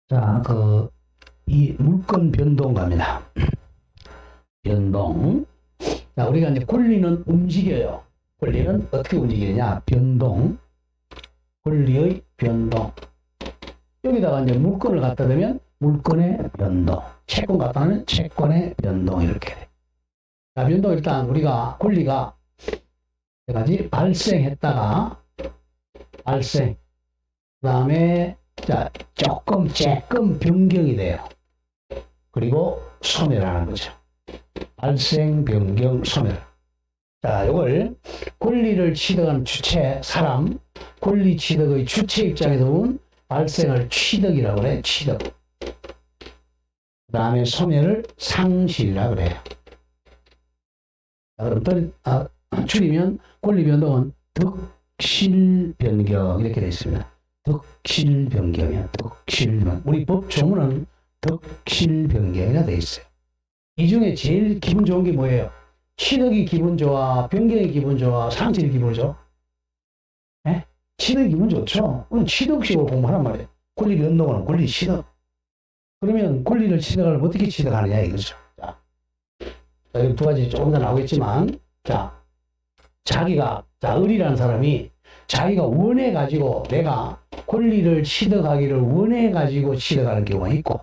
자, 이 물건 변동갑니다. 변동. 자, 우리가 이제 권리는 움직여요. 권리는 어떻게 움직이느냐? 변동. 권리의 변동. 여기다가 이제 물건을 갖다 대면 물건의 변동. 채권 갖다 놓으면 채권의 변동. 이렇게 돼. 자, 변동 일단 우리가 권리가 세 가지 발생했다가 발생. 그 다음에 자, 조금 변경이 돼요. 그리고 소멸하는 거죠. 발생, 변경, 소멸. 자, 이걸 권리를 취득하는 주체, 사람, 권리 취득의 주체 입장에서 보면 발생을 취득이라고 그래, 취득. 그 다음에 소멸을 상실이라고 그래요. 자, 그럼 줄이면 권리 변동은 득실 변경 이렇게 되어 있습니다. 득실 변경이야. 득실 변경. 우리 법 조문은 득실 변경이라 되어 있어요. 이 중에 제일 기분 좋은 게 뭐예요? 취득이 기분 좋아, 변경이 기분 좋아, 상실이 기분 좋아? 예? 취득이 기분 좋죠? 그럼 취득식으로 공부하란 말이에요. 권리 변동은 권리 취득. 그러면 권리를 취득하려면 어떻게 취득하느냐 이거죠. 자, 여기 두 가지 조금 더 나오겠지만, 자, 을이라는 사람이 자기가 원해가지고 내가 권리를 취득하기를 원해가지고 취득하는 경우가 있고,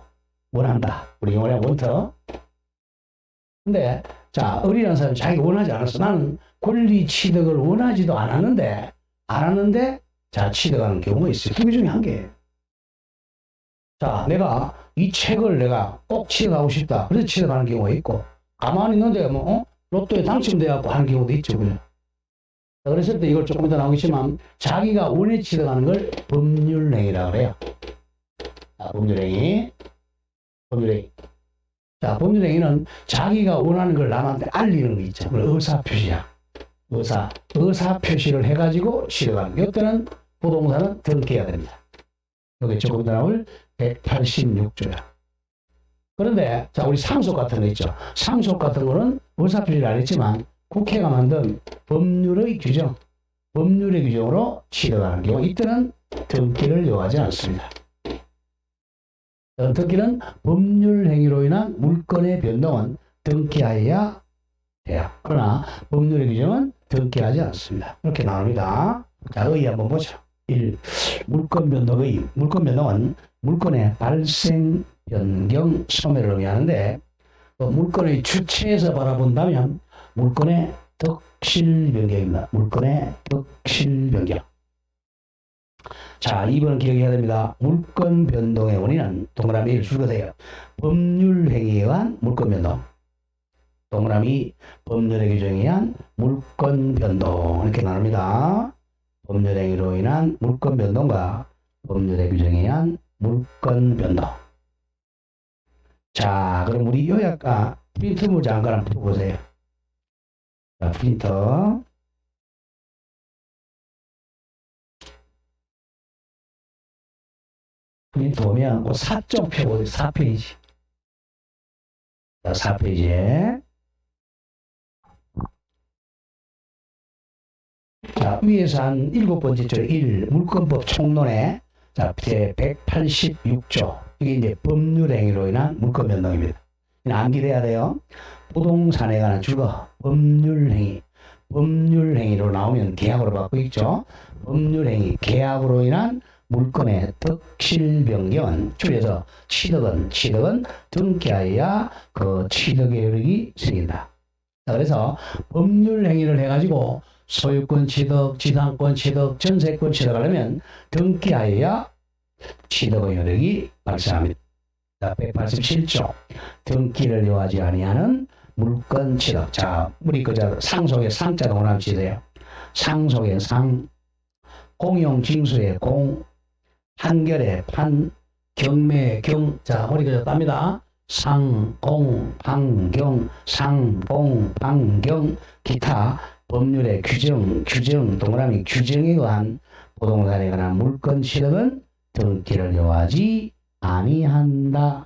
원한다. 우리 영어로 원터. 근데, 자, 을이라는 사람이 자기가 원하지 않았어. 나는 권리 취득을 원하지도 않았는데, 자, 취득하는 경우가 있어요. 두 개 중에 한 개예요. 자, 내가 이 책을 내가 꼭 취득하고 싶다. 그래서 취득하는 경우가 있고, 가만히 있는데, 로또에 당첨돼갖고 하는 경우도 있죠. 그죠? 그랬을 때 이걸 조금 더 나오겠지만 자기가 원해 취득하는 걸 법률행위라고 그래요. 자, 법률행위. 자, 법률행위는 자기가 원하는 걸 남한테 알리는 거 있죠. 의사표시야. 의사표시를 해가지고 취득하는 거. 이때는 부동산은 등기해야 됩니다. 여기 조금 더 나올 186조야. 그런데 자, 우리 상속 같은 거 있죠. 상속 같은 거는 의사표시를 안 했지만 국회가 만든 법률의 규정으로 취득하는 경우 이때는 등기를 요하지 않습니다. 등기는 법률 행위로 인한 물건의 변동은 등기하여야 돼요. 그러나 법률의 규정은 등기하지 않습니다. 이렇게 나옵니다. 자, 의 한번 보죠. 1. 물건 변동은 물건의 발생, 변경, 소멸을 의미하는데 물건의 주체에서 바라본다면 물건의 득실 변경입니다. 물건의 득실 변경. 자, 2번은 기억해야 됩니다. 물건 변동의 원인은 동그라미 1 줄거세요. 법률 행위에 의한 물건 변동. 동그라미 법률의 규정에 의한 물건 변동. 이렇게 나눕니다. 법률 행위로 인한 물건 변동과 법률의 규정에 의한 물건 변동. 자, 그럼 우리 요약과 프린트 문장 한번 풀어보세요. 자, 프린터. 프린트 보면 4점 펴고 4페이지. 자, 4페이지에. 자, 위에서 한 7번째 줄 1. 물권법 총론에 자, 제 186조. 이게 이제 법률행위로 인한 물권 변동입니다. 암기돼야 돼요. 부동산에 관한 주거, 법률행위로 나오면 계약으로 받고 있죠. 법률행위, 계약으로 인한 물건의 득실 변경은 줄여서 취득은 등기하여야 그 취득의 효력이 생긴다. 자, 그래서 법률행위를 해가지고 소유권 취득, 지상권 취득, 전세권 취득하려면 등기하여야 취득의 효력이 발생합니다. 187조 등기를 요하지 아니하는 물건 취득. 자, 우리 그저 상속의 상자 동그라미 치세요. 상속의 상, 공용 징수의 공, 판결의 판, 경매의 경. 자, 우리 그저 땁니다. 상, 공, 판, 경, 상, 공, 판, 경, 기타 법률의 규정 동그라미 규정에 의한 부동산에 관한 물건 취득은 등기를 요하지 아니한다.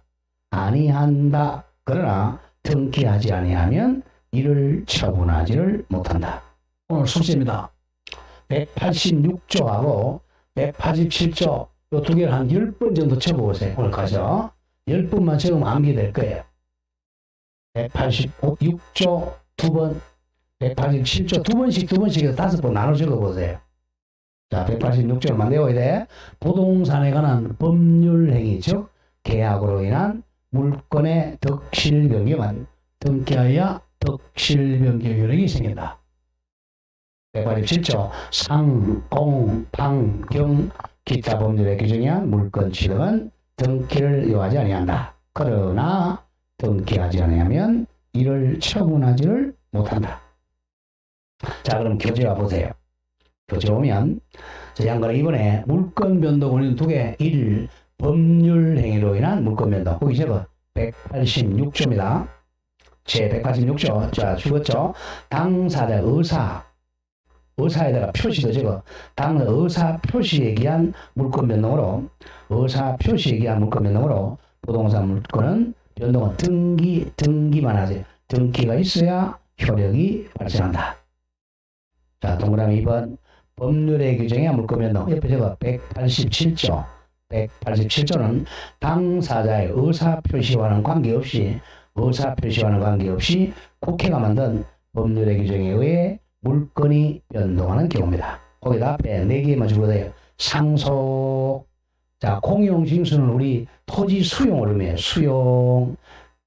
그러나 등기하지 아니하면 이를 처분하지를 못한다. 오늘 숙제입니다. 186조하고 187조 요 두 개를 한 10번 정도 쳐보세요. 오늘까지요. 10번만 적으면 암기될 거예요. 186조 두 번, 187조 두 번씩 해서 5번 나눠 적어보세요. 자, 186조만 내워야 돼. 부동산에 관한 법률 행위, 즉 계약으로 인한 물건의 덕실 변경은 등기하여 덕실 변경 효력이 생긴다. 187조 상, 공, 방, 경, 기타 법률의 규정에 의한 물건 취득은 등기를 요하지 아니한다. 그러나 등기하지 아니하면 이를 처분하지를 못한다. 자, 그럼 교재와 보세요. 교재 보면 양가는 이번에 물건 변동 원인 두 개. 1. 법률 행위로 인한 물건 변동. 거기 적어 186조입니다. 제 186조. 자, 죽었죠. 당사자 의사에다가 표시도 적어. 당사자 의사 표시에 의한 물건 변동으로 부동산 물건은 변동은 등기만 하지. 등기가 있어야 효력이 발생한다. 자, 동그라미 2번. 법률의 규정에 의한 물건 변동. 옆에 적어 187조. 187조는 당사자의 의사표시와는 관계없이 국회가 만든 법률의 규정에 의해 물건이 변동하는 경우입니다. 거기다 앞에 4개만 적어도 돼요. 상속. 자, 공용징수는 우리 토지 수용을 의미해요. 수용.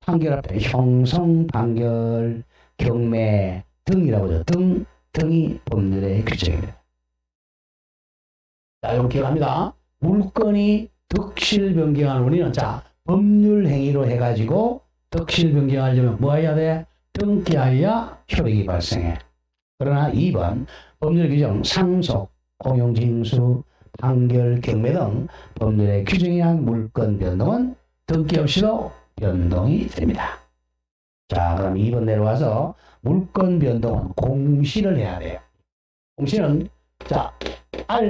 판결 앞에 형성, 판결, 경매 등이라고 하죠. 등이 법률의 규정입니다. 자, 이거 기억합니다. 물건이 덕실 변경한 원인은, 자, 법률 행위로 해가지고 덕실 변경하려면 뭐 해야 돼? 등기하여야 효력이 발생해. 그러나 2번 법률 규정, 상속, 공용징수, 판결, 경매 등 법률의 규정에 의한 물건 변동은 등기 없이도 변동이 됩니다. 자, 그럼 2번 내려와서 물건 변동은 공시를 해야 돼요. 공시는, 자,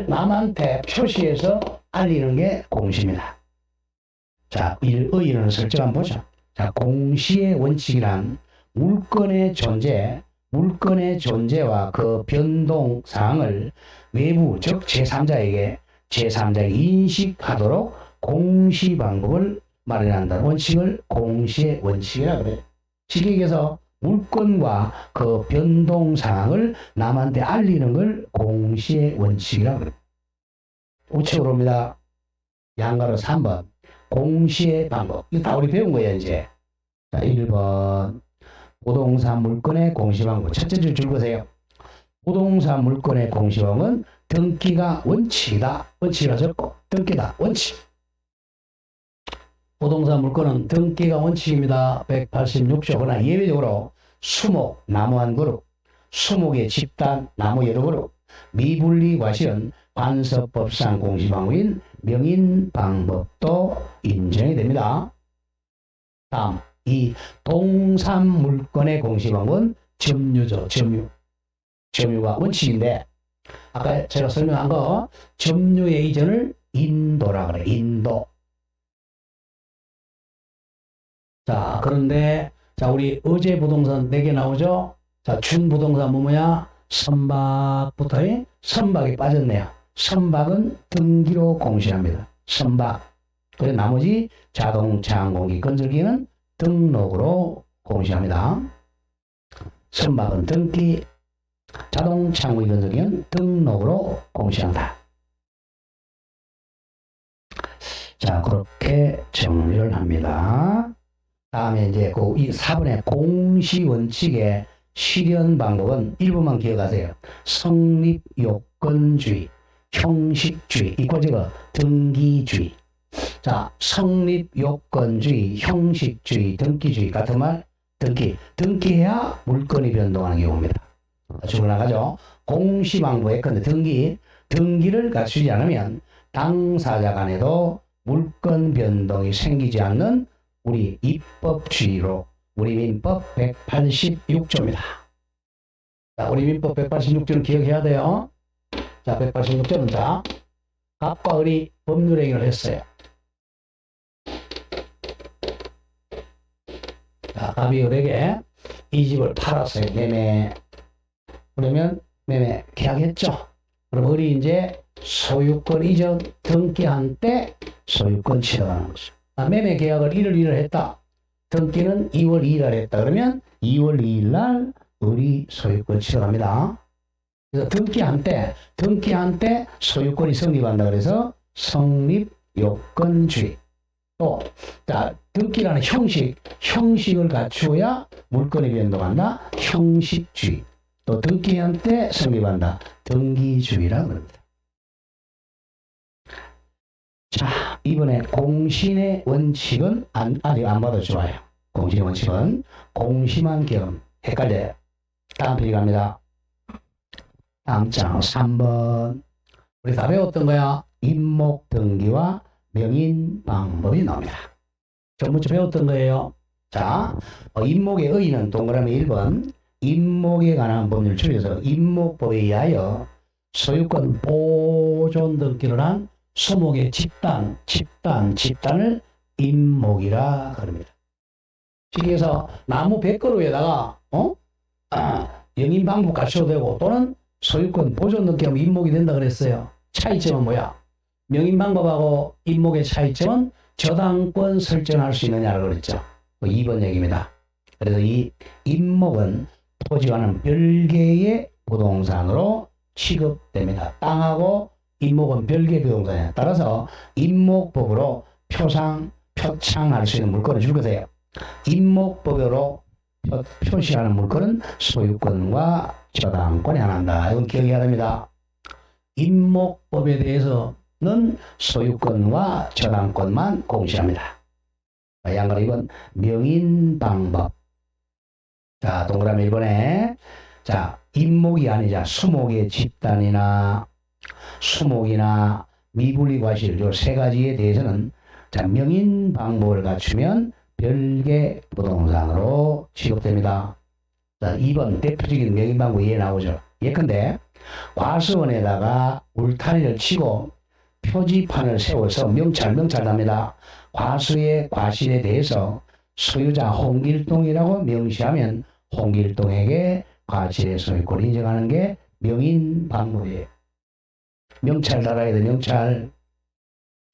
남한테 표시해서 알리는 게 공시입니다. 자, 의의는 설정 한번 보죠. 자, 공시의 원칙이란 물건의 존재와 그 변동 사항을 외부, 즉 제3자에게 인식하도록 공시 방법을 마련한다는 원칙을 공시의 원칙이라고 그래요. 쉽게 얘기해서 물건과 그 변동 사항을 남한테 알리는 걸 공시의 원칙이라고 그래요. 우측으로 옵니다. 양가로 3번. 공시의 방법. 이거 다 우리 배운 거예요, 이제. 자, 1번. 부동산 물건의 공시 방법. 첫째 줄 보세요. 부동산 물건의 공시 방법은 등기가 원칙이다. 원칙이라 적고, 등기다. 원칙. 부동산 물건은 등기가 원칙입니다. 186조. 그러나 예외적으로 수목, 나무 한 그룹, 수목의 집단, 나무 여러 그룹, 미분리 과실은 관서법상 공시 방법인 명인 방법도 인정이 됩니다. 다음, 이 동산 물건의 공시 방법은 점유죠. 점유가 원칙인데, 아까 제가 설명한 거, 점유의 이전을 인도라 그래. 인도. 자, 그런데, 자, 우리 어제 부동산 4개 나오죠? 자, 준부동산 뭐냐? 선박부터의 선박이 빠졌네요. 선박은 등기로 공시합니다. 선박. 그리고 나머지 자동차, 항공기, 건설기는 등록으로 공시합니다. 선박은 등기, 자동차, 항공기, 건설기는 등록으로 공시한다. 자, 그렇게 정리를 합니다. 다음에 이제 이 4번의 공시 원칙의 실현 방법은 1번만 기억하세요. 성립 요건주의, 형식주의, 이꼴제거 등기주의. 자, 성립 요건주의, 형식주의, 등기주의 같은 말, 등기해야 물건이 변동하는 경우입니다. 주로 나가죠. 공시 방법에 근데 등기를 갖추지 않으면 당사자 간에도 물건 변동이 생기지 않는 우리 입법주의로 우리 민법 186조입니다. 자, 우리 민법 186조는 기억해야 돼요. 자, 186조는 자, 갑과 을이 법률행위를 했어요. 자, 갑이 을에게 이 집을 팔았어요. 매매. 그러면 매매 계약했죠. 그럼 을이 이제 소유권 이전 등기한 때 소유권 취득하는 거죠. 매매 계약을 1월 1일 했다. 등기는 2월 2일 날 했다. 그러면 2월 2일 날 의리 소유권 취득합니다. 그래서 등기한 때 소유권이 성립한다. 그래서 성립요건주의. 또, 자, 등기라는 형식을 갖추어야 물건이 변동한다. 형식주의. 또 등기한 때 성립한다. 등기주의라고 합니다. 자, 이번에 공신의 원칙은 아직 안 봐도 좋아요. 공신의 원칙은 공심한 계엄. 헷갈려요. 다음 페이지 갑니다. 다음 장 3번. 우리 다 배웠던 거야. 임목 등기와 명인 방법이 나옵니다. 전부터 배웠던 거예요. 자, 임목의 의의는 동그라미 1번. 임목에 관한 법률 줄여서 임목법에 의하여 소유권 보존 등기를 한 수목의 집단을 임목이라 그럽니다. 시기에서 나무 100그루에다가 영인 방법 갖춰도 되고 또는 소유권 보존 등기하면 임목이 된다 그랬어요. 차이점은 뭐야? 명인 방법하고 임목의 차이점은 저당권 설정할 수 있느냐를 그랬죠. 2번 얘기입니다. 그래서 이 임목은 토지와는 별개의 부동산으로 취급됩니다. 땅하고 임목은 별개의 부동산이에요. 따라서 임목법으로 표창할 수 있는 물건을 줄 거세요. 임목법으로 표시하는 물건은 소유권과 저당권이 안 한다. 이건 기억해야 됩니다. 임목법에 대해서는 소유권과 저당권만 공시합니다. 양가로 이건 명인방법. 자, 동그라미 1번에 자, 임목이 아니자 수목의 집단이나 수목이나 미분리 과실 요 세 가지에 대해서는 자, 명인 방법을 갖추면 별개 부동산으로 취급됩니다. 자, 2번 대표적인 명인 방법 이해 나오죠. 예컨대 과수원에다가 울타리를 치고 표지판을 세워서 명찰납니다. 과수의 과실에 대해서 소유자 홍길동이라고 명시하면 홍길동에게 과실의 소유권을 인정하는 게 명인 방법이에요. 명찰 달아야 돼, 명찰.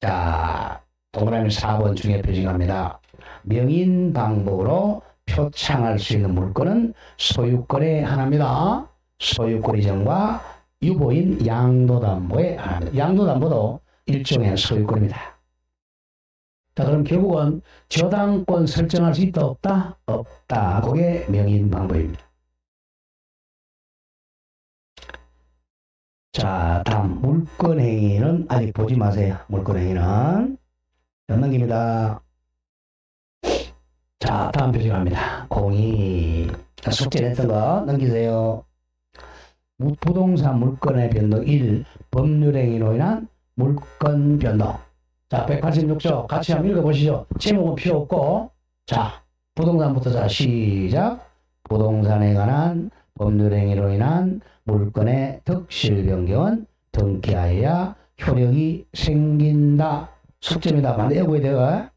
자, 동그라미 4번 중에 표시합니다. 명인 방법으로 표창할 수 있는 물건은 소유권의 하나입니다. 소유권 이전과 유보인 양도담보의 하나입니다. 양도담보도 일종의 소유권입니다. 자, 그럼 결국은 저당권 설정할 수 있다, 없다? 없다. 그게 명인 방법입니다. 자, 다음 물권행위는 아직 보지 마세요. 물권행위는 넘깁니다. 자, 다음 표시 갑니다. 공이 숙제 냈던 거 넘기세요. 부동산 물권의 변동 1. 법률행위로 인한 물권 변동. 자, 186조 같이 한번 읽어보시죠. 제목은 필요 없고. 자, 부동산부터 자, 시작. 부동산에 관한 법률행위로 인한 물권의 득실 변경은 등기하여야 효력이 생긴다. 숙제입니다. 반대 외워야 돼요.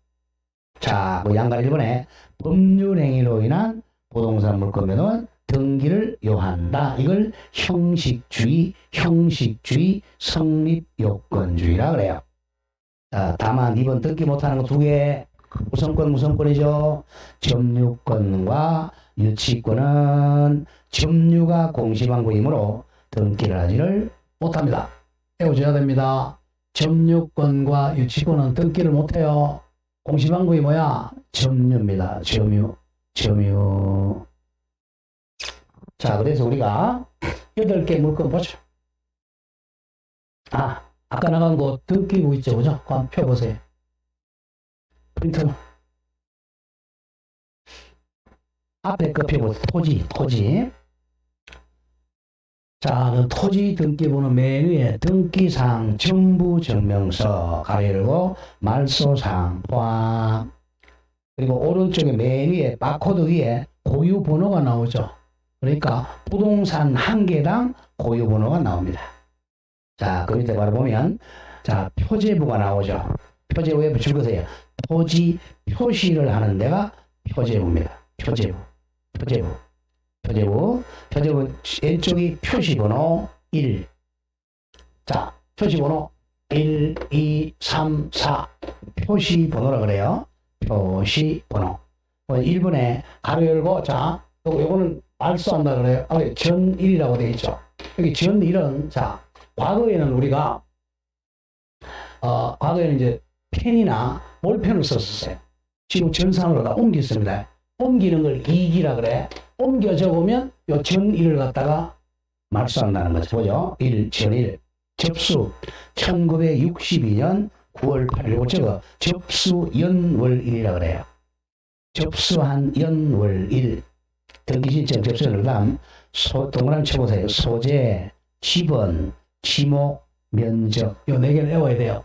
자, 그 양가 1번에 법률행위로 인한 부동산 물권 변동은 등기를 요한다. 이걸 형식주의 성립요건주의라 그래요. 자, 다만 2번 등기 못하는 거 2개. 우선권이죠. 점유권과 유치권은 점유가 공시방법이므로 등기를 하지를 못합니다. 외워줘야 됩니다. 점유권과 유치권은 등기를 못해요. 공시방법이 뭐야? 점유입니다. 점유. 자, 그래서 우리가 8개 물건 보죠. 아까 나간 거 등기부 있죠, 그죠? 한번 펴보세요. 프린터. 앞에 거 펴보세요. 토지. 자, 토지 등기부는 맨 위에 등기사항 정부증명서 가열고 말소사항 포함. 그리고 오른쪽에 맨 위에 바코드 위에 고유번호가 나오죠. 그러니까 부동산 한 개당 고유번호가 나옵니다. 자, 그 밑에 바로 보면 자, 표제부가 나오죠. 표제부에 붙여보세요. 토지 표시를 하는 데가 표제부입니다. 표제부 왼쪽이 표시번호 1. 자, 표시번호 1, 2, 3, 4 표시번호라 그래요. 표시번호. 1번에 가로 열고 자 요거는 말소한다 그래요. 전1이라고 되어 있죠. 여기 전1은 자 과거에는 우리가 과거에는 이제 펜이나 볼펜을 썼었어요. 지금 전산으로 다 옮겼습니다. 옮기는 걸 이기라 그래. 옮겨 적으면 요 전1을 갖다가 말소한다는 거죠. 보죠. 1, 전1. 접수 1962년 9월 8일. 저거 접수 연월일이라 그래요. 접수한 연월일. 등기신청 접수를 다음 동그라미 쳐보세요. 소재, 지번, 지목, 면적. 요 4개를 외워야 돼요.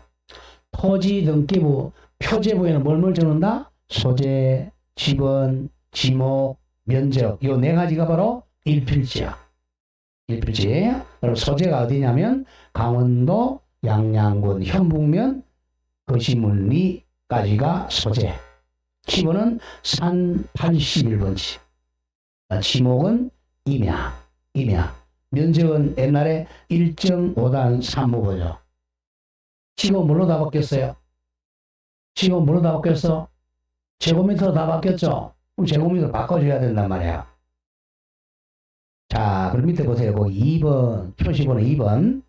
토지 등기부, 표제부에는 뭘 적는다? 소재, 지번, 지목, 면적. 요 4가지가 바로 일필지야. 일필지. 그럼 소재가 어디냐면 강원도 양양군 현북면 거시물리까지가 소재. 지번은 산 81번지. 지목은 임야. 면적은 옛날에 1.5단 3무보죠. 지금 뭘로 다 바뀌었어요? 지금 뭘로 다 바뀌었어? 제곱미터로 다 바뀌었죠? 그럼 제곱미터로 바꿔줘야 된단 말이야. 자, 그럼 밑에 보세요. 거기 2번, 표시번호 2번.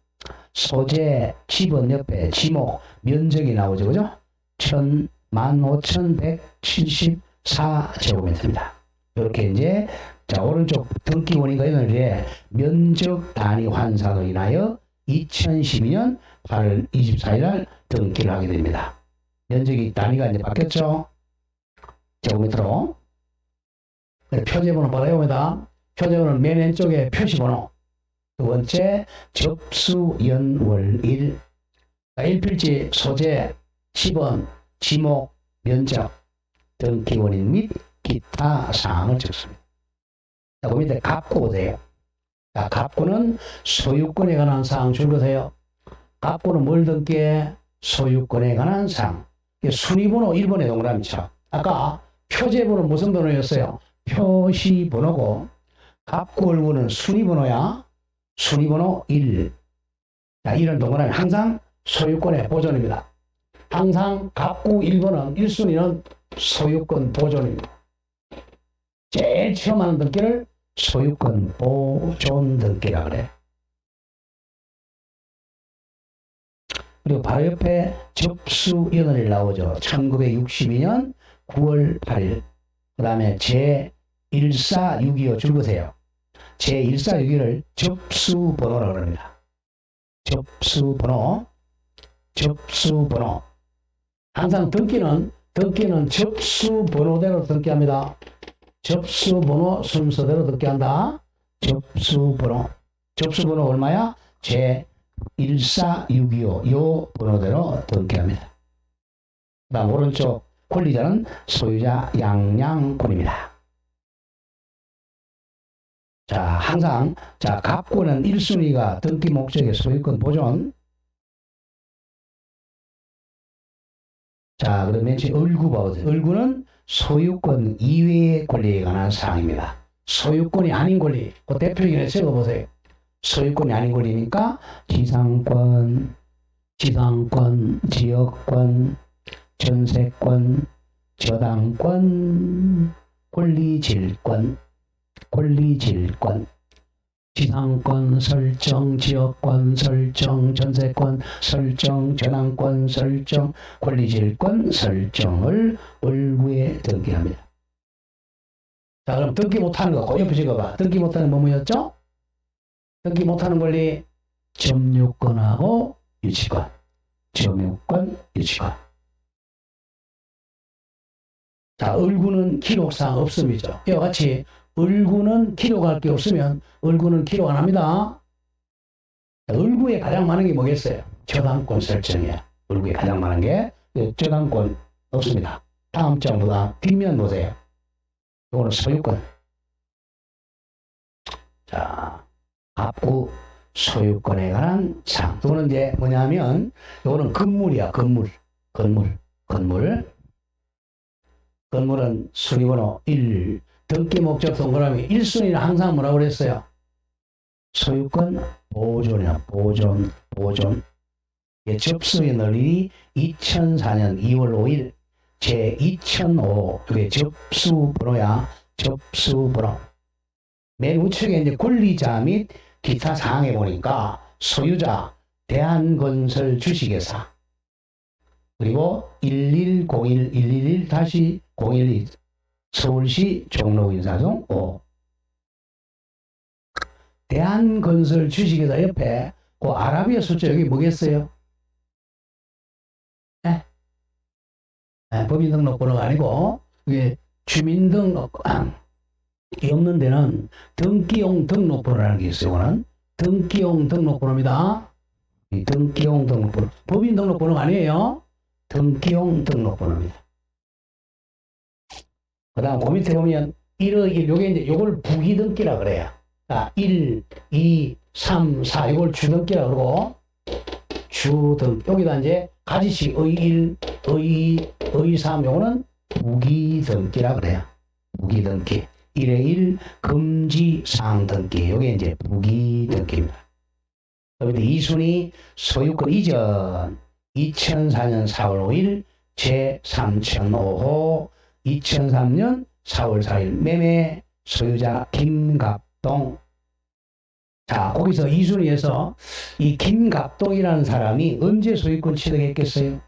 소재, 지번 옆에 지목, 면적이 나오죠. 그죠? 15,174제곱미터입니다. 이렇게 이제, 자, 오른쪽 등기원인가 이날에 면적 단위 환산으로 인하여 2012년 8월 24일 날 등기를 하게 됩니다. 면적이 단위가 이제 바뀌었죠? 제곱미터로. 표제번호 바로 이겁니다. 표제번호는 맨 왼쪽에 표시번호. 두 번째, 접수연월일. 일필지, 소재, 지번, 지목, 면적, 등기원인 및 기타 사항을 적습니다. 자, 그 밑에 갑구 보세요. 자, 갑구는 소유권에 관한 사항 줄거세요. 갑구는 뭘 등기해? 소유권에 관한 사항. 순위번호 1번에 동그라미 쳐. 아까 표제번호 무슨 번호였어요? 표시번호고, 갑구 얼굴은 순위번호야. 순위번호 1. 자, 이런 동그라미 항상 소유권의 보존입니다. 항상 갑구 1번은 1순위는 소유권 보존입니다. 제일 처음 하는 등기를 소유권 보존 등기라 그래. 그리고 바로 옆에 접수연월일 나오죠. 1962년 9월 8일. 그 다음에 제1462호 줄거세요. 제1462를 접수번호라고 합니다. 접수번호. 항상 등기는 접수번호대로 등기합니다. 접수번호 순서대로 등기한다. 접수번호 얼마야? 제1462호 요 번호대로 등기합니다. 그 다음 오른쪽 권리자는 소유자 양양군입니다. 자, 항상 자 갑구는 1순위가 등기 목적의 소유권 보존. 자, 그러면 을구 봐보세요. 을구는 소유권 이외의 권리에 관한 사항입니다. 소유권이 아닌 권리, 그 대표기에 적어보세요. 소유권이 아닌 권리니까 지상권, 지역권, 전세권, 저당권, 권리질권, 지상권 설정, 지역권 설정, 전세권 설정, 저당권 설정, 권리질권 설정을 을구에 등기합니다. 자, 그럼 등기 못하는 거 옆에 적어봐. 등기 못하는 거 뭐였죠? 등기 못하는 권리 점유권하고 유치권. 점유권, 유치권. 자, 을구는 기록상 없음이죠. 이와 같이 을구는 기록할 게 없으면 을구는 기록 안 합니다. 을구에 가장 많은 게 뭐겠어요? 저당권 설정이에요. 을구에 가장 많은 게 저당권 없습니다. 다음 장보다 뒷면 보세요. 이거는 소유권. 자, 갑구 소유권에 관한 사항. 이거는 이제 뭐냐면 이거는 건물이야. 건물은 순위번호 1. 등기 목적 동그라미 1순위는 항상 뭐라고 그랬어요? 소유권 보존이야. 보존. 접수연월일이 2004년 2월 5일 제 2005 이게 접수번호야. 접수번호. 맨 우측에 이제 권리자 및 기타 사항에 보니까 소유자 대한건설 주식회사 그리고 1101111-012 서울시 종로인사동 5 대한건설 주식회사 옆에 그 아라비아 숫자 여기 뭐겠어요? 법인등록번호가 아니고 이게 주민등록이 없는 데는 등기용 등록번호라는 게 있어요. 이거는 등기용 등록번호입니다. 이 등기용 등록번호. 법인등록번호가 아니에요. 등기용 등록번호입니다. 그 다음 그 밑에 보면 1의 1 요게 이제 요걸 부기등기라 그래요. 자, 1, 2, 3, 4 이걸 주등기라 그러고 주등 여기다 이제 가지식 의 1, 의 2, 의 3 요거는 부기등기라 그래요. 부기등기. 1의 1 금지사항 등기 요게 이제 부기등기입니다. 그런데 2순위 소유권 이전 2004년 4월 5일 제 3005호 2003년 4월 4일 매매 소유자 김갑동. 자, 거기서 2순위에서 이 김갑동이라는 사람이 언제 소유권 취득했겠어요?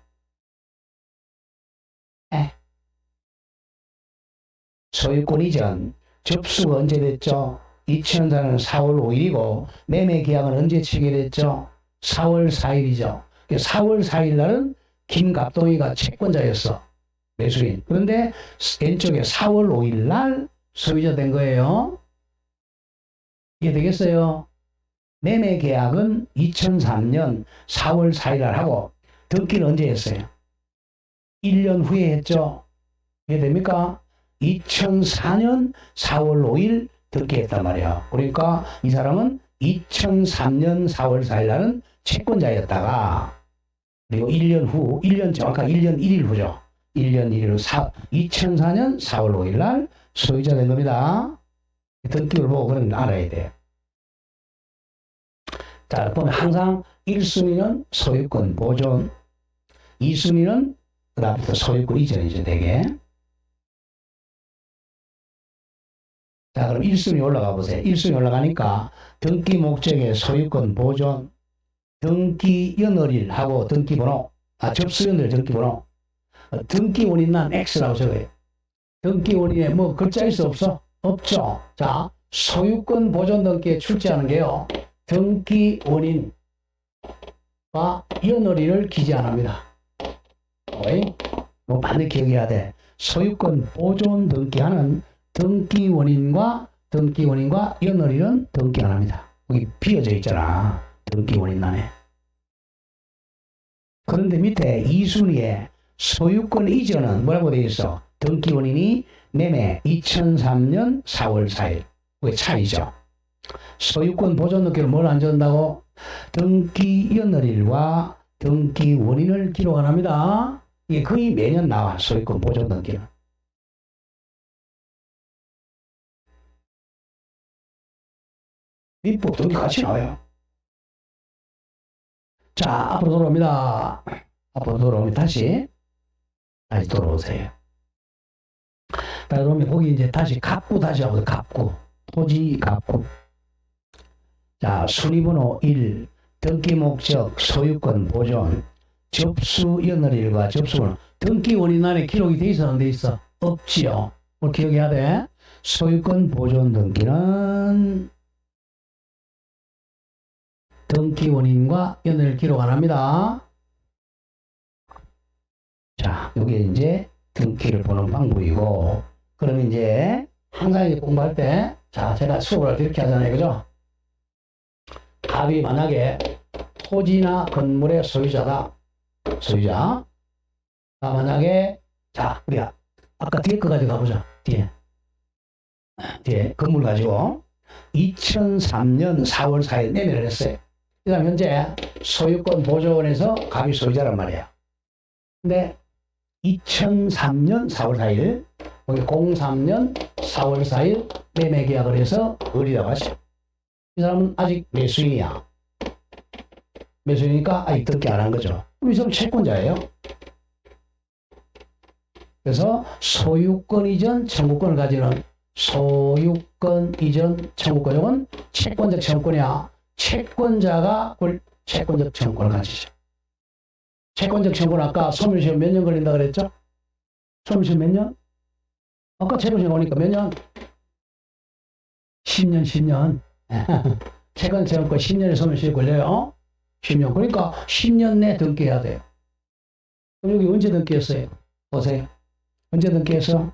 소유권 이전 접수가 언제 됐죠? 2004년 4월 5일이고 매매 계약은 언제 체결됐죠? 4월 4일이죠. 4월 4일 날은 김갑동이가 채권자였어. 매수인. 그런데 왼쪽에 4월 5일 날 소유자 된 거예요. 이해되겠어요? 매매 계약은 2003년 4월 4일 날 하고 등기는 언제 했어요? 1년 후에 했죠. 이해됩니까? 2004년 4월 5일 등기했단 말이야. 그러니까 이 사람은 2003년 4월 4일 날은 채권자였다가 그리고 1년 후, 1년 정확하게 1년 1일 후죠. 1년 1일 후 2004년 4월 5일 날 소유자 된 겁니다. 등기를 보고 그런 걸 알아야 돼요. 자, 보면 항상 1순위는 소유권 보존, 2순위는 그 다음부터 소유권 이전이죠, 되게. 자, 그럼 1순위 올라가 보세요. 1순위 올라가니까 등기 목적의 소유권 보존, 등기 연월일하고 등기 번호, 접수 연월 등기 번호, 등기 원인 난 X라고 적어요. 등기 원인에 뭐 글자 있어 없어? 없죠. 자, 소유권 보존 등기에 출제하는 게요. 등기 원인과 연월일을 기재 안 합니다. 뭐 반드시 기억해야 돼. 소유권 보존 등기하는 등기 원인과 연월일은 등기 안 합니다. 여기 비어져 있잖아. 등기 원인란에. 그런데 밑에 2순위에 소유권 이전은 뭐라고 되어 있어? 등기 원인이 매매 2003년 4월 4일. 그게 차이죠. 소유권 보존 등기를 뭘 안 적는다고? 등기 연월일과 등기 원인을 기록 안 합니다. 이게 거의 매년 나와. 소유권 보존 등기는. 민법 등기 같이 나와요. 자, 앞으로 돌아옵니다. 앞으로 돌아옵니다. 다시 돌아오세요. 그러면 거기 이제 다시 갑구 다시 하고 갑구. 토지 갑구. 자, 순위번호 1. 등기 목적 소유권 보존. 접수 연월일과 접수번호. 등기 원인 안에 기록이 돼 있어 안 돼 있어? 없지요. 뭘 기억해야 돼? 소유권 보존 등기는 등기 원인과 연월일 기록 안 합니다. 자, 이게 이제 등기를 보는 방법이고, 그러면 이제 항상 이제 공부할 때, 자, 제가 수업을 이렇게 하잖아요. 그죠? 갑이 만약에 토지나 건물의 소유자다. 소유자. 만약에, 자, 우리가 아까 뒤에 거 가지고 가보자. 뒤에 건물 가지고 2003년 4월 4일 매매를 했어요. 그 다음 현재 소유권 보존원에서 갑이 소유자란 말이에요. 근데 2003년 4월 4일, 여기 03년 4월 4일 매매 계약을 해서 을이라고 하죠. 이 사람은 아직 매수인이야. 매수이니까 등기 안 한 거죠. 그럼 이 사람 채권자예요. 그래서 소유권 이전 청구권을 가지는 소유권 이전 청구권은 채권적 청구권이야. 채권자가 채권적 청구권을 가지죠. 채권적 청구는 아까 소멸시효 몇 년 걸린다 그랬죠? 소멸시효 몇 년? 아까 채권시효 오니까 몇 년? 10년. 채권 청구권 10년에 소멸시효 걸려요. 10년. 그러니까 10년 내에 등기해야 돼요. 그럼 여기 언제 등기했어요? 보세요. 언제 등기했어?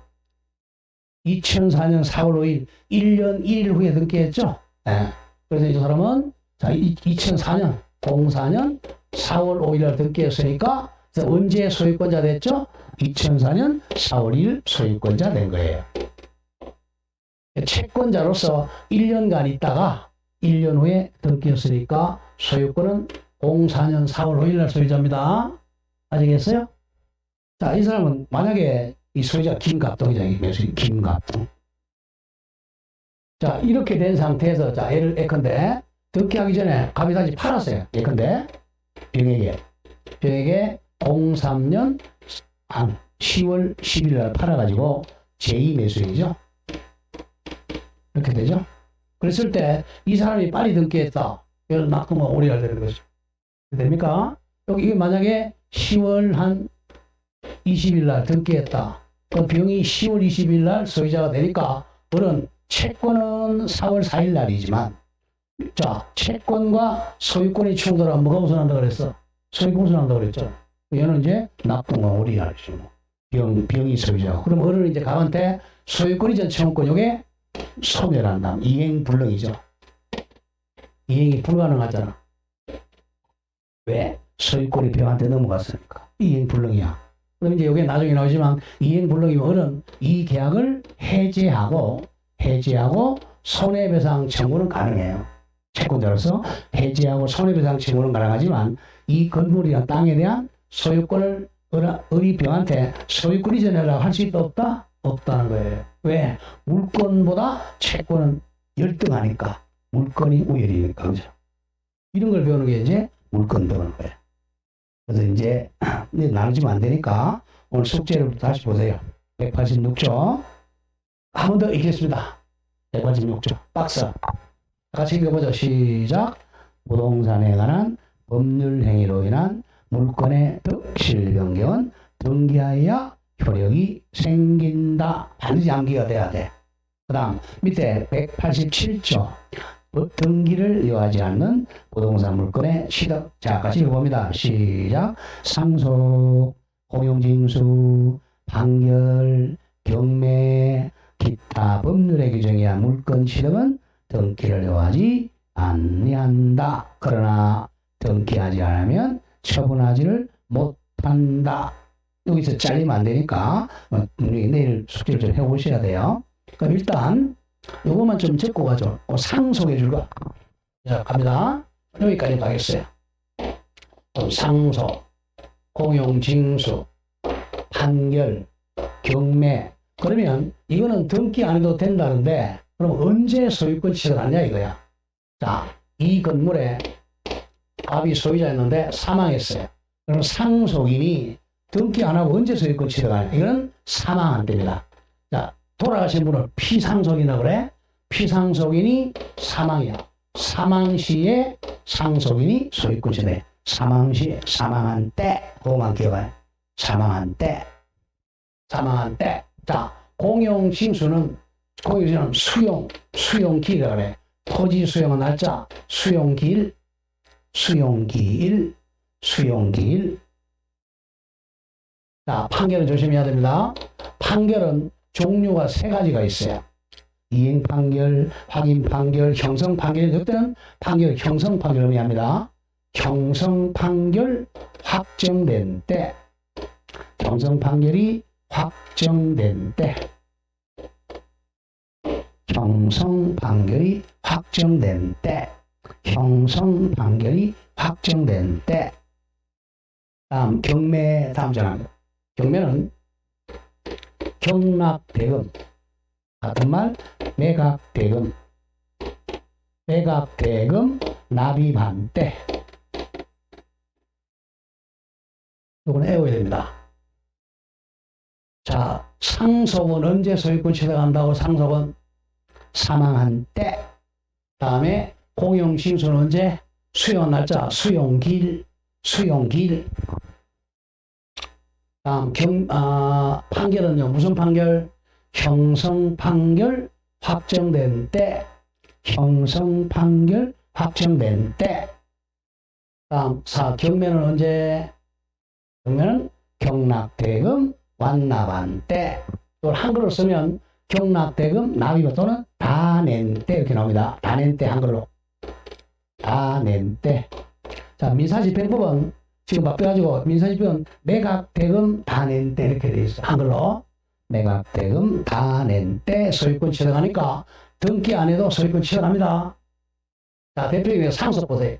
2004년 4월 5일, 1년 1일 후에 등기했죠? 네. 그래서 이 사람은, 자, 2004년, 04년 4월 5일에 등기했으니까, 언제 소유권자 됐죠? 2004년 4월 1일 소유권자 된 거예요. 채권자로서 1년간 있다가 1년 후에 등기했으니까 소유권은 04년 4월 5일 날 소유자입니다. 아시겠어요? 자, 이 사람은 만약에 이 소유자 김갑동이잖아요. 매수인 김갑동. 자, 이렇게 된 상태에서, 자, 예컨대, 등기하기 전에 갑이 다시 팔았어요. 예컨대, 병에게 03년 한 10월 10일 날 팔아가지고 제2 매수인이죠. 이렇게 되죠. 그랬을 때, 이 사람이 빨리 등기했다. 이걸 낙동과 오리가 되는 거죠. 됩니까? 여기 이게 만약에 10월 한 20일 날 등기했다. 그 병이 10월 20일 날 소유자가 되니까, 물론 채권은 4월 4일 날이지만, 자, 채권과 소유권이 충돌하면 뭐가 우선한다 그랬어? 소유권 우선한다 그랬죠. 얘는 이제 낙동과 오리알이죠. 병이 소유자고. 그럼 어른은 이제 갑한테 소유권 이전 청구권, 요게 소멸한다. 이행불능이죠. 이행이 불가능하잖아. 왜? 소유권이 병한테 넘어갔으니까. 이행불능이야. 그럼 이제 이게 나중에 나오지만 이행불능이면 어른 이 계약을 해제하고 손해배상 청구는 가능해요. 채권자로서 해제하고 손해배상 청구는 가능하지만 이 건물이나 땅에 대한 소유권을 어리 병한테 소유권 이전해라고 할 수 있다 없다? 없다는 거예요. 왜? 물권보다 채권은 열등하니까. 물권이 우열이니까. 그죠? 이런 걸 배우는 게 이제 물권 배우는 거예요. 그래서 이제 나누지면 안 되니까 오늘 숙제를 다시 보세요. 186조. 한 번 더 읽겠습니다. 186조. 박스. 같이 읽어보죠. 시작. 부동산에 관한 법률 행위로 인한 물권의 득실 변경은 등기하여야 효력이 생긴다. 반드시 암기가 돼야 돼. 그 다음 밑에 187조. 등기를 요하지 않는 부동산 물권의 취득. 자, 같이 읽어봅니다. 시작. 상속, 공용징수, 판결, 경매, 기타 법률의 규정에 의한 물권 취득은 등기를 요하지 아니한다. 그러나 등기하지 않으면 처분하지를 못한다. 여기서 잘리면 안 되니까 내일 숙제를 좀 해보셔야 돼요. 그럼 일단 요것만 좀 적고 가죠. 상속해 줄 거. 자, 갑니다. 여기까지 가겠어요. 상속, 공용징수, 판결, 경매. 그러면 이거는 등기 안 해도 된다는데, 그럼 언제 소유권 취득하냐 이거야. 자, 이 건물에 갑이 소유자였는데 사망했어요. 그럼 상속인이 등기 안 하고 언제 소유권 취득하냐? 이거는 사망한 때입니다. 자, 돌아가신 분을 피상속이라고 그래. 피상속인이 사망이야. 사망 시에 상속인이 소유권 취득해. 사망 시에, 사망한 때, 그거만 기억해. 사망한 때. 자, 공용징수는 수용기일이라고 그래. 토지 수용한 날짜, 수용기일. 자, 판결은 조심해야 됩니다. 판결은 종류가 3가지가 있어요. 이행 판결, 확인 판결, 형성 판결. 그때는 판결, 형성 판결을 의미합니다. 형성 판결 확정된 때. 형성 판결이 확정된 때. 형성 판결이 확정된 때. 형성 판결이 확정된 때. 다음 경매. 다음 전화입니다. 경매는 경락대금, 같은 말 매각대금 납입한 때. 이거는 외워야 됩니다. 자, 상속은 언제 소유권 취득한다고? 상속은 사망한 때. 다음에 공용징수는 언제? 수용 날짜, 수용길. 다음 판결은요. 무슨 판결? 형성 판결 확정된 때. 다음 경매는 언제? 경매는 경락대금 완납한 때. 이걸 한글로 쓰면 경락대금 납입 또는 다 낸 때 이렇게 나옵니다. 다 낸 때 한글로. 다 낸 때. 자, 민사집행법은 지금 바뀌어가지고 민사집행은 매각대금 다 낸 때 이렇게 돼 있어요. 한글로. 매각대금 다 낸 때 소유권 취득하니까 등기 안 해도 소유권 취득합니다. 자, 대표적인 상속 보세요.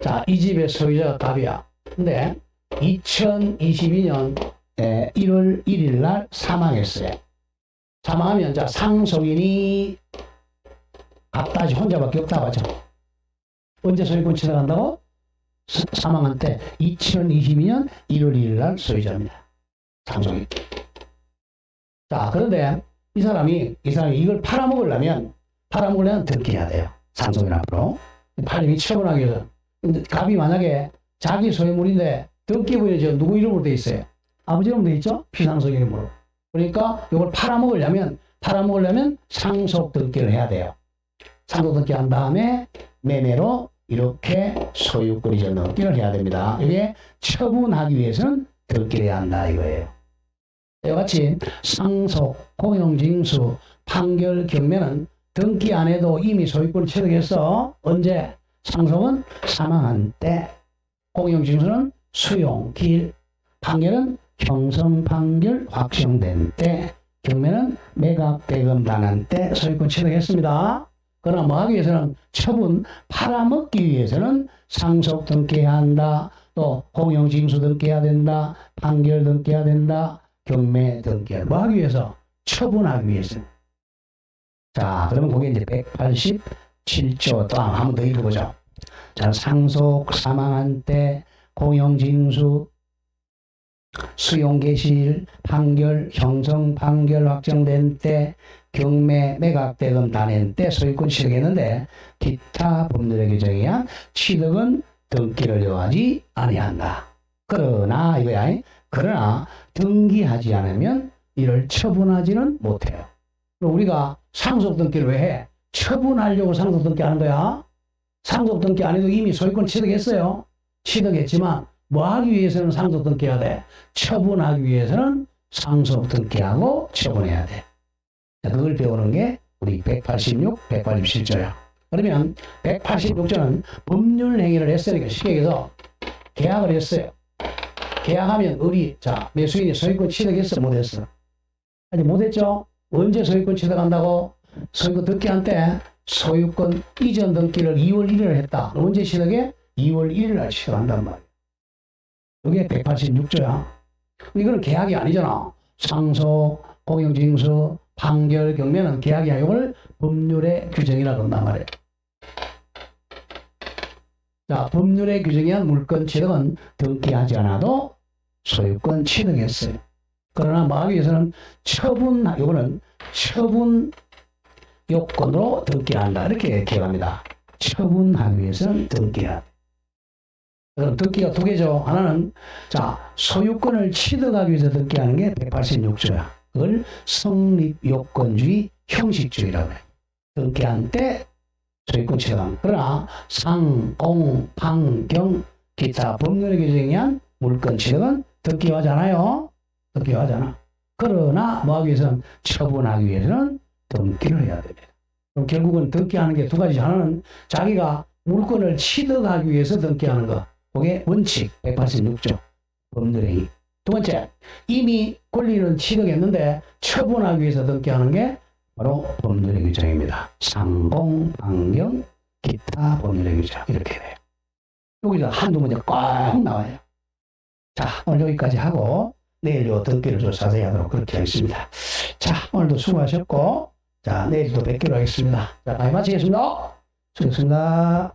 자, 이 집의 소유자가 갑이야. 근데 2022년 1월 1일 날 사망했어요. 사망하면 자, 상속인이 갑다지 혼자밖에 없다고 하죠. 언제 소유권 취득한다고? 사망한 때 2022년 1월 1일 날 소유자입니다. 상속인. 자, 그런데 이 사람이 이걸 팔아먹으려면 등기해야 돼요. 상속인 앞으로. 팔림이 처분하기 위해서. 근데 갑이 만약에 자기 소유물인데 등기부에 누구 이름으로 돼 있어요? 아버지 이름으로 돼 있죠? 피상속 이름으로. 그러니까 이걸 팔아먹으려면 상속 등기를 해야 돼요. 상속 등기한 다음에 매매로 이렇게 소유권 이전 등기를 해야 됩니다. 이게 처분하기 위해서는 등기를 해야 한다 이거예요. 이와 같이 상속, 공용징수, 판결, 경매는 등기 안 해도 이미 소유권을 취득했어. 언제? 상속은 사망한 때, 공용징수는 수용길, 판결은 형성판결 확정된 때, 경매는 매각대금 반환 때 소유권 취득했습니다. 그러나 뭐 하기 위해서는 처분, 팔아먹기 위해서는 상속 등기해야 한다. 또 공용징수 등기해야 된다. 판결 등기해야 된다. 경매 등기해야 된다. 뭐 하기 위해서? 처분하기 위해서. 자, 그러면 그게 이제 187조 또 한 번 더 읽어보죠. 자, 상속 사망한 때, 공용징수, 수용개시일, 판결, 형성 판결 확정된 때, 경매, 매각대금 다 낸 때 소유권 취득했는데 기타 법률의 규정에 의한 취득은 등기를 요하지 아니한다. 그러나 등기하지 않으면 이를 처분하지는 못해요. 그럼 우리가 상속 등기를 왜 해? 처분하려고 상속 등기 하는 거야. 상속 등기 안 해도 이미 소유권 취득했어요. 취득했지만 뭐 하기 위해서는 상속 등기해야 돼? 처분하기 위해서는 상속 등기하고 처분해야 돼. 그걸 배우는 게 우리 186, 187조야. 그러면 186조는 법률 행위를 했으니까 쉽게 얘기해서 계약을 했어요. 계약하면 매수인이 소유권 취득했어? 못했어? 아직 못했죠? 언제 소유권 취득한다고? 소유권 등기한 때 소유권 이전 등기를 2월 1일에 했다. 언제 취득해? 2월 1일 날 취득한단 말이야. 이게 186조야. 이거는 계약이 아니잖아. 상속, 공용징수, 판결, 경매는 계약이 아니고 이걸 법률의 규정이라고 한단 말이에요. 자, 법률의 규정에 의한 물권 취득은 등기하지 않아도 소유권 취득했어요. 그러나 뭐 하기 위해서는 이거는 처분 요건으로 등기한다. 이렇게 기억합니다. 처분하기 위해서는 등기해야 돼. 그럼 등기가 두 개죠. 하나는 소유권을 취득하기 위해서 등기하는 게 186조야. 그걸 성립요건주의 형식주의라고 해. 등기한 때 소유권 취득한. 그러나 상, 공, 판, 경, 기타 법률의 규정에 의한 물권 취득은 등기하지 않아요. 등기하지 않아. 그러나 뭐 하기 위해서는 처분하기 위해서는 등기를 해야 됩니다. 그럼 결국은 등기하는 게 두 가지. 하나는 자기가 물권을 취득하기 위해서 등기하는 거. 그게 원칙 186조 법률행위. 두 번째, 이미 권리는 취득했는데 처분하기 위해서 등기하는 게 바로 법률의 규정입니다. 상공, 판경, 기타 법률의 규정. 이렇게 돼요. 여기서 한두 문제 꼭 나와요. 자, 오늘 여기까지 하고 내일 요 등기를 좀 자세히 하도록 그렇게 하겠습니다. 자, 오늘도 수고하셨고, 자, 내일 또 뵙기로 하겠습니다. 자, 많이 마치겠습니다. 수고하셨습니다.